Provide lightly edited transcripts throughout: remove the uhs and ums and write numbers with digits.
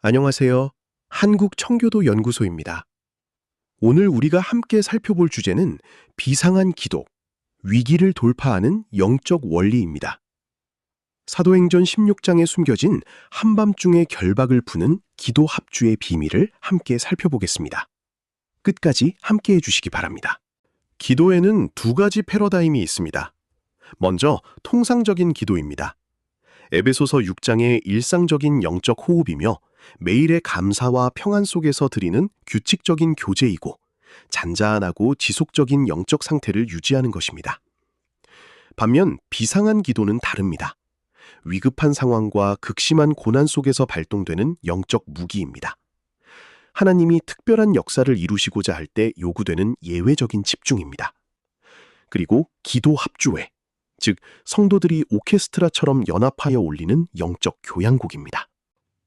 안녕하세요. 한국청교도연구소입니다. 오늘 우리가 함께 살펴볼 주제는 비상한 기도, 위기를 돌파하는 영적 원리입니다. 사도행전 16장에 숨겨진 한밤중의 결박을 푸는 기도 합주의 비밀을 함께 살펴보겠습니다. 끝까지 함께 해주시기 바랍니다. 기도에는 두 가지 패러다임이 있습니다. 먼저 통상적인 기도입니다. 에베소서 6장의 일상적인 영적 호흡이며 매일의 감사와 평안 속에서 드리는 규칙적인 교제이고 잔잔하고 지속적인 영적 상태를 유지하는 것입니다. 반면 비상한 기도는 다릅니다. 위급한 상황과 극심한 고난 속에서 발동되는 영적 무기입니다. 하나님이 특별한 역사를 이루시고자 할 때 요구되는 예외적인 집중입니다. 그리고 기도 합주회, 즉 성도들이 오케스트라처럼 연합하여 올리는 영적 교향곡입니다.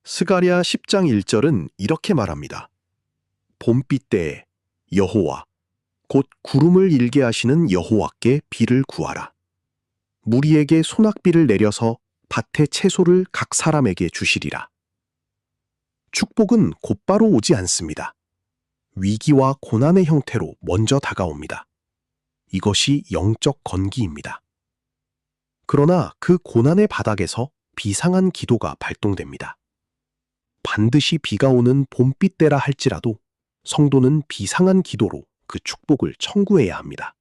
스가랴 10장 1절은 이렇게 말합니다. 봄비 때에 여호와, 곧 구름을 일게 하시는 여호와께 비를 구하라. 무리에게 소낙비를 내려서 밭의 채소를 각 사람에게 주시리라. 축복은 곧바로 오지 않습니다. 위기와 고난의 형태로 먼저 다가옵니다. 이것이 영적 건기입니다. 그러나 그 고난의 바닥에서 비상한 기도가 발동됩니다. 반드시 비가 오는 봄비 때라 할지라도 성도는 비상한 기도로 그 축복을 청구해야 합니다.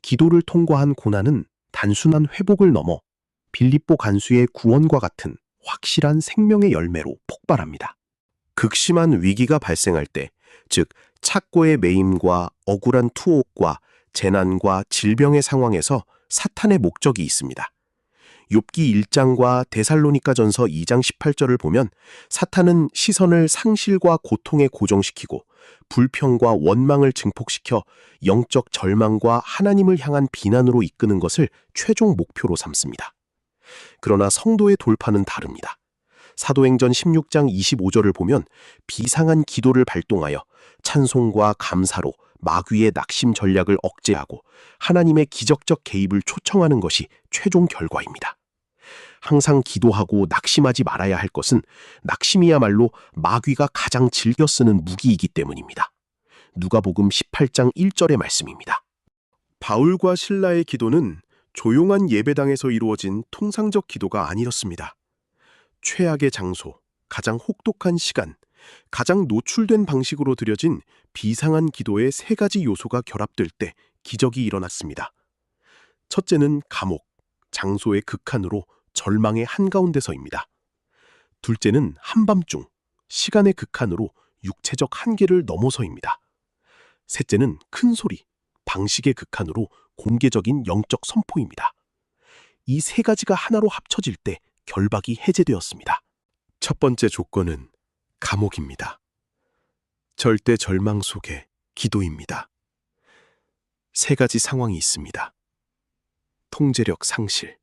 기도를 통과한 고난은 단순한 회복을 넘어 빌립보 간수의 구원과 같은 확실한 생명의 열매로 폭발합니다. 극심한 위기가 발생할 때, 즉 착고의 매임과 억울한 투옥과 재난과 질병의 상황에서 사탄의 목적이 있습니다. 욥기 1장과 데살로니가전서 2장 18절을 보면 사탄은 시선을 상실과 고통에 고정시키고 불평과 원망을 증폭시켜 영적 절망과 하나님을 향한 비난으로 이끄는 것을 최종 목표로 삼습니다. 그러나 성도의 돌파는 다릅니다. 사도행전 16장 25절을 보면 비상한 기도를 발동하여 찬송과 감사로 마귀의 낙심 전략을 억제하고 하나님의 기적적 개입을 초청하는 것이 최종 결과입니다. 항상 기도하고 낙심하지 말아야 할 것은 낙심이야말로 마귀가 가장 즐겨 쓰는 무기이기 때문입니다. 누가복음 18장 1절의 말씀입니다. 바울과 실라의 기도는 조용한 예배당에서 이루어진 통상적 기도가 아니었습니다. 최악의 장소, 가장 혹독한 시간, 가장 노출된 방식으로 드려진 비상한 기도의 세 가지 요소가 결합될 때 기적이 일어났습니다. 첫째는 감옥, 장소의 극한으로 절망의 한가운데서입니다. 둘째는 한밤중, 시간의 극한으로 육체적 한계를 넘어서입니다. 셋째는 큰 소리, 방식의 극한으로 공개적인 영적 선포입니다. 이 세 가지가 하나로 합쳐질 때 결박이 해제되었습니다. 첫 번째 조건은 감옥입니다. 절대 절망 속의 기도입니다. 세 가지 상황이 있습니다. 통제력 상실,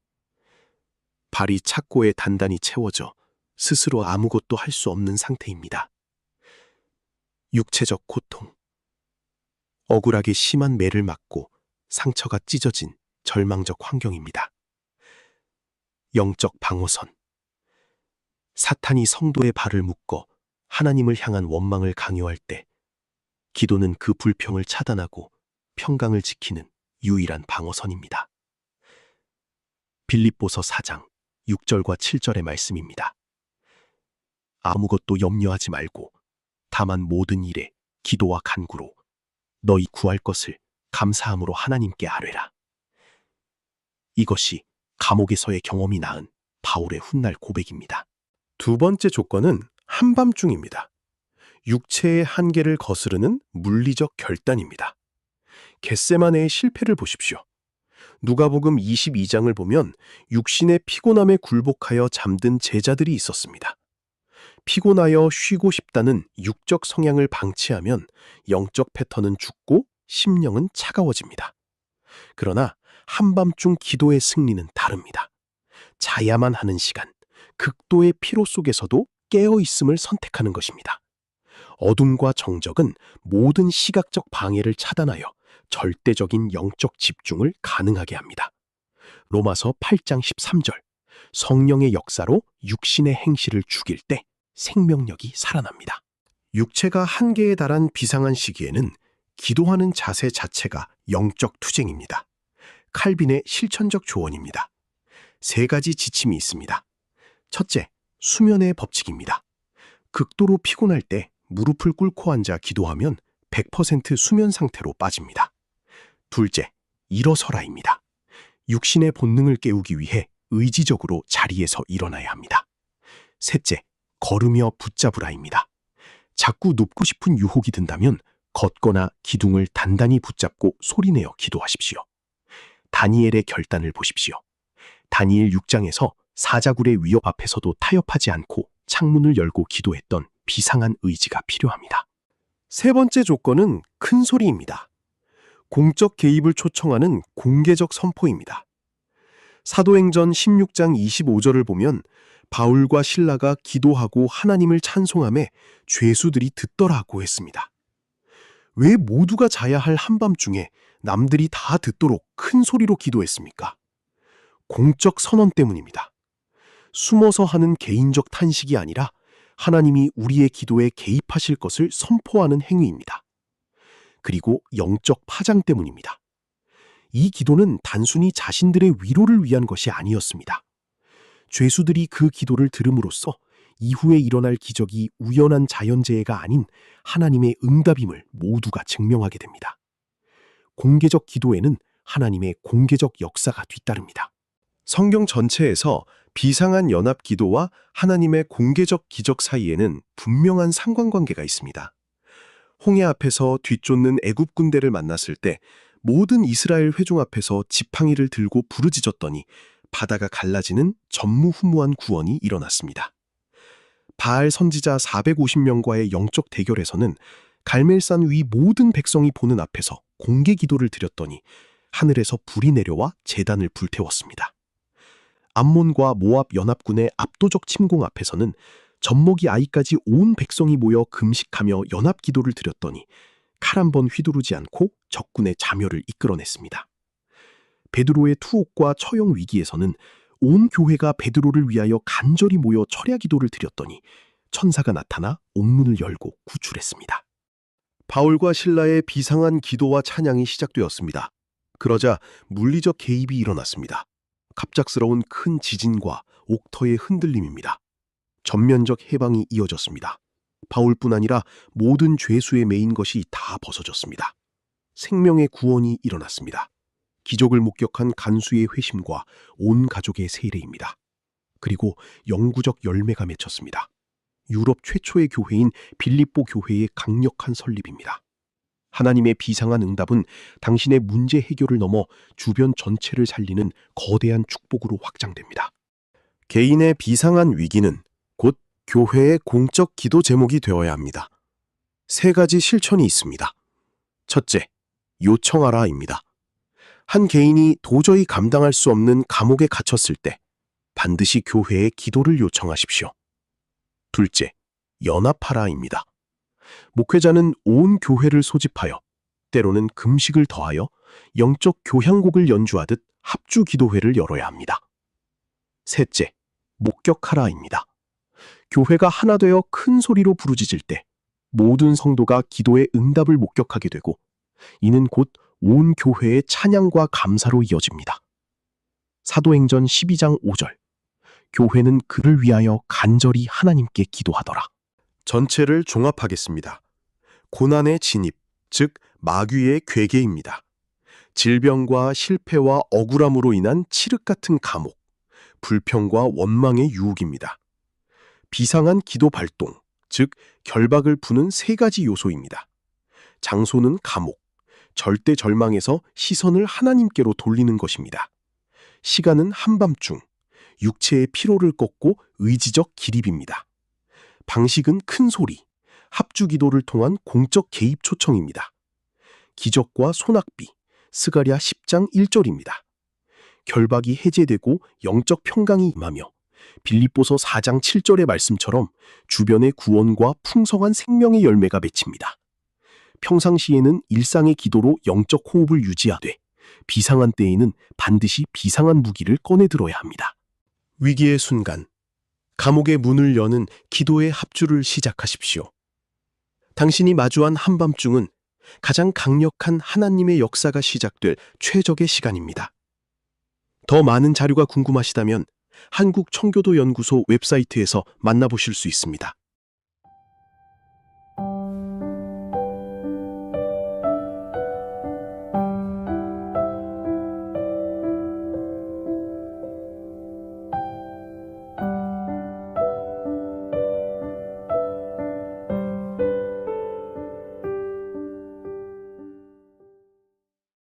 발이 착고에 단단히 채워져 스스로 아무것도 할 수 없는 상태입니다. 육체적 고통, 억울하게 심한 매를 맞고 상처가 찢어진 절망적 환경입니다. 영적 방어선, 사탄이 성도의 발을 묶어 하나님을 향한 원망을 강요할 때 기도는 그 불평을 차단하고 평강을 지키는 유일한 방어선입니다. 빌립보서 4장 6절과 7절의 말씀입니다. 아무것도 염려하지 말고 다만 모든 일에 기도와 간구로 너희 구할 것을 감사함으로 하나님께 아뢰라. 이것이 감옥에서의 경험이 낳은 바울의 훗날 고백입니다. 두 번째 조건은 한밤중입니다. 육체의 한계를 거스르는 물리적 결단입니다. 겟세마네의 실패를 보십시오. 누가복음 22장을 보면 육신의 피곤함에 굴복하여 잠든 제자들이 있었습니다. 피곤하여 쉬고 싶다는 육적 성향을 방치하면 영적 패턴은 죽고 심령은 차가워집니다. 그러나 한밤중 기도의 승리는 다릅니다. 자야만 하는 시간, 극도의 피로 속에서도 깨어있음을 선택하는 것입니다. 어둠과 정적은 모든 시각적 방해를 차단하여 절대적인 영적 집중을 가능하게 합니다. 로마서 8장 13절, 성령의 역사로 육신의 행실을 죽일 때 생명력이 살아납니다. 육체가 한계에 달한 비상한 시기에는 기도하는 자세 자체가 영적 투쟁입니다. 칼빈의 실천적 조언입니다. 3가지 지침이 있습니다. 첫째, 수면의 법칙입니다. 극도로 피곤할 때 무릎을 꿇고 앉아 기도하면 100% 수면 상태로 빠집니다. 둘째, 일어서라입니다. 육신의 본능을 깨우기 위해 의지적으로 자리에서 일어나야 합니다. 셋째, 걸으며 붙잡으라입니다. 자꾸 눕고 싶은 유혹이 든다면 걷거나 기둥을 단단히 붙잡고 소리내어 기도하십시오. 다니엘의 결단을 보십시오. 다니엘 6장에서 사자굴의 위협 앞에서도 타협하지 않고 창문을 열고 기도했던 비상한 의지가 필요합니다. 3번째 조건은 큰 소리입니다. 공적 개입을 초청하는 공개적 선포입니다. 사도행전 16장 25절을 보면 바울과 실라가 기도하고 하나님을 찬송하며 죄수들이 듣더라고 했습니다. 왜 모두가 자야 할 한밤중에 남들이 다 듣도록 큰 소리로 기도했습니까? 공적 선언 때문입니다. 숨어서 하는 개인적 탄식이 아니라 하나님이 우리의 기도에 개입하실 것을 선포하는 행위입니다. 그리고 영적 파장 때문입니다. 이 기도는 단순히 자신들의 위로를 위한 것이 아니었습니다. 죄수들이 그 기도를 들음으로써 이후에 일어날 기적이 우연한 자연재해가 아닌 하나님의 응답임을 모두가 증명하게 됩니다. 공개적 기도에는 하나님의 공개적 역사가 뒤따릅니다. 성경 전체에서 비상한 연합 기도와 하나님의 공개적 기적 사이에는 분명한 상관관계가 있습니다. 홍해 앞에서 뒤쫓는 애굽 군대를 만났을 때 모든 이스라엘 회중 앞에서 지팡이를 들고 부르짖었더니 바다가 갈라지는 전무후무한 구원이 일어났습니다. 바알 선지자 450명과의 영적 대결에서는 갈멜산 위 모든 백성이 보는 앞에서 공개 기도를 드렸더니 하늘에서 불이 내려와 제단을 불태웠습니다. 암몬과 모압 연합군의 압도적 침공 앞에서는 젖먹이 아이까지 온 백성이 모여 금식하며 연합 기도를 드렸더니 칼 한 번 휘두르지 않고 적군의 자멸을 이끌어냈습니다. 베드로의 투옥과 처형 위기에서는 온 교회가 베드로를 위하여 간절히 모여 철야 기도를 드렸더니 천사가 나타나 옥문을 열고 구출했습니다. 바울과 실라의 비상한 기도와 찬양이 시작되었습니다. 그러자 물리적 개입이 일어났습니다. 갑작스러운 큰 지진과 옥터의 흔들림입니다. 전면적 해방이 이어졌습니다. 바울뿐 아니라 모든 죄수에 매인 것이 다 벗어졌습니다. 생명의 구원이 일어났습니다. 기적을 목격한 간수의 회심과 온 가족의 세례입니다. 그리고 영구적 열매가 맺혔습니다. 유럽 최초의 교회인 빌립보 교회의 강력한 설립입니다. 하나님의 비상한 응답은 당신의 문제 해결을 넘어 주변 전체를 살리는 거대한 축복으로 확장됩니다. 개인의 비상한 위기는 곧 교회의 공적 기도 제목이 되어야 합니다. 3가지 실천이 있습니다. 첫째, 요청하라입니다. 한 개인이 도저히 감당할 수 없는 감옥에 갇혔을 때 반드시 교회에 기도를 요청하십시오. 둘째, 연합하라입니다. 목회자는 온 교회를 소집하여 때로는 금식을 더하여 영적 교향곡을 연주하듯 합주 기도회를 열어야 합니다. 셋째, 목격하라입니다. 교회가 하나 되어 큰 소리로 부르짖을 때 모든 성도가 기도의 응답을 목격하게 되고 이는 곧 온 교회의 찬양과 감사로 이어집니다. 사도행전 12장 5절 교회는 그를 위하여 간절히 하나님께 기도하더라. 전체를 종합하겠습니다. 고난의 진입, 즉 마귀의 괴계입니다. 질병과 실패와 억울함으로 인한 칠흑 같은 감옥, 불평과 원망의 유혹입니다. 비상한 기도 발동, 즉 결박을 푸는 3가지 요소입니다. 장소는 감옥, 절대 절망에서 시선을 하나님께로 돌리는 것입니다. 시간은 한밤중, 육체의 피로를 꺾고 의지적 기립입니다. 방식은 큰 소리, 합주 기도를 통한 공적 개입 초청입니다. 기적과 소낙비, 스가랴 10장 1절입니다. 결박이 해제되고 영적 평강이 임하며 빌립보서 4장 7절의 말씀처럼 주변의 구원과 풍성한 생명의 열매가 맺힙니다. 평상시에는 일상의 기도로 영적 호흡을 유지하되 비상한 때에는 반드시 비상한 무기를 꺼내 들어야 합니다. 위기의 순간, 감옥의 문을 여는 기도의 합주를 시작하십시오. 당신이 마주한 한밤중은 가장 강력한 하나님의 역사가 시작될 최적의 시간입니다. 더 많은 자료가 궁금하시다면 한국청교도연구소 웹사이트에서 만나보실 수 있습니다.